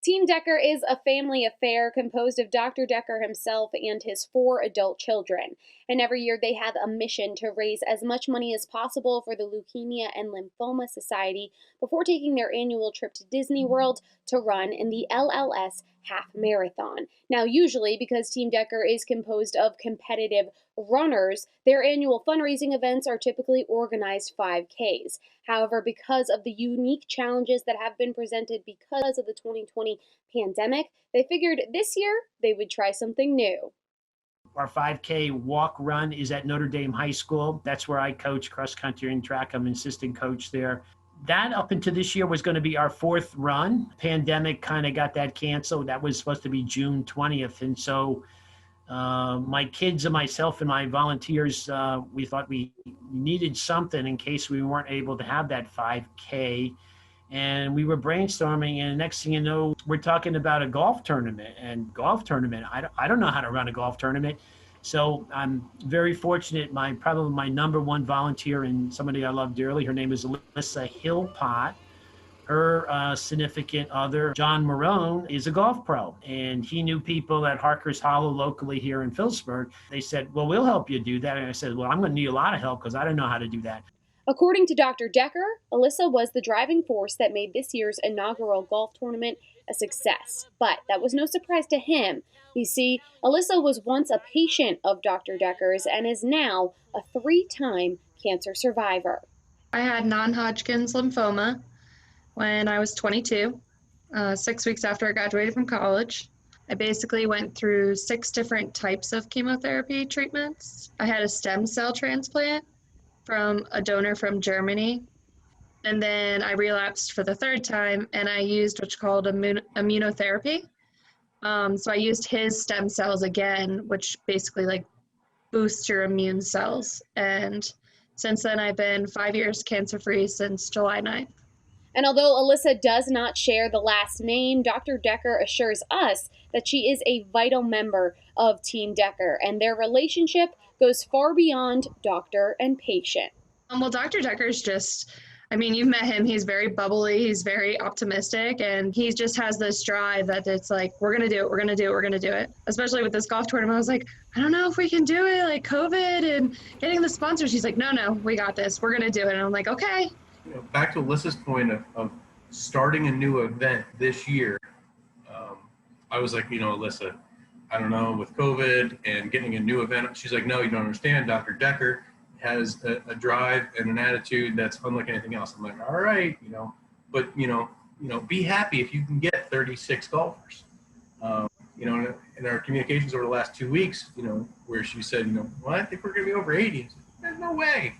Team Decker is a family affair composed of Dr. Decker himself and his 4 adult children. And every year they have a mission to raise as much money as possible for the Leukemia and Lymphoma Society before taking their annual trip to Disney World to run in the LLS half marathon. Now, usually, because Team Decker is composed of competitive runners, their annual fundraising events are typically organized 5Ks. However, because of the unique challenges that have been presented because of the 2020 pandemic, they figured this year they would try something new. Our 5K walk run is at Notre Dame High School. That's where I coach cross country and track. I'm an assistant coach there. That up until this year was going to be our 4th run. Pandemic kind of got that canceled. That was supposed to be June 20th. And so my kids and myself and my volunteers, we thought we needed something in case we weren't able to have that 5K. And we were brainstorming, and the next thing you know, we're talking about a golf tournament. I don't know how to run a golf tournament. So I'm very fortunate. Probably my number one volunteer and somebody I love dearly, her name is Alyssa Hillpot. Her significant other, John Marone, is a golf pro, and he knew people at Harker's Hollow locally here in Phillipsburg. They said, well, we'll help you do that. And I said, well, I'm going to need a lot of help because I don't know how to do that. According to Dr. Decker, Alyssa was the driving force that made this year's inaugural golf tournament a success. But that was no surprise to him. You see, Alyssa was once a patient of Dr. Decker's and is now a 3-time cancer survivor. I had non-Hodgkin's lymphoma when I was 22, 6 weeks after I graduated from college. I basically went through 6 different types of chemotherapy treatments. I had a stem cell transplant from a donor from Germany. And then I relapsed for the 3rd time, and I used what's called immunotherapy. So I used his stem cells again, which basically boosts your immune cells. And since then, I've been 5 years cancer-free since July 9th. And although Alyssa does not share the last name, Dr. Decker assures us that she is a vital member of Team Decker, and their relationship goes far beyond doctor and patient. Well, Dr. Decker's you've met him. He's very bubbly. He's very optimistic, and he just has this drive that it's like, we're going to do it. We're going to do it. We're going to do it. Especially with this golf tournament, I was like, I don't know if we can do it, like COVID and getting the sponsors. He's like, no, we got this. We're going to do it. And I'm like, okay. Back to Alyssa's point of starting a new event this year, I was like, Alyssa, I don't know, with COVID and getting a new event. She's like, no, you don't understand. Dr. Decker has a drive and an attitude that's unlike anything else. I'm like, all right, but be happy if you can get 36 golfers. In our communications over the last 2 weeks, where she said, well, I think we're going to be over 80. There's no way.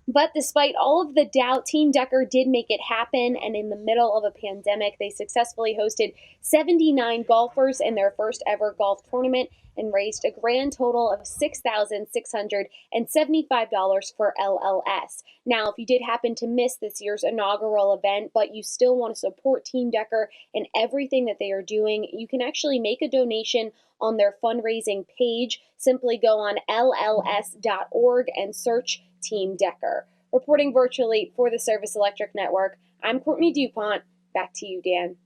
But despite all of the doubt, Team Decker did make it happen, and in the middle of a pandemic, they successfully hosted 79 golfers in their first ever golf tournament and raised a grand total of $6,675 for LLS. Now, if you did happen to miss this year's inaugural event, but you still want to support Team Decker and everything that they are doing, you can actually make a donation on their fundraising page. Simply go on LLS.org and search Team Decker. Reporting virtually for the Service Electric Network, I'm Courtney DuPont. Back to you, Dan.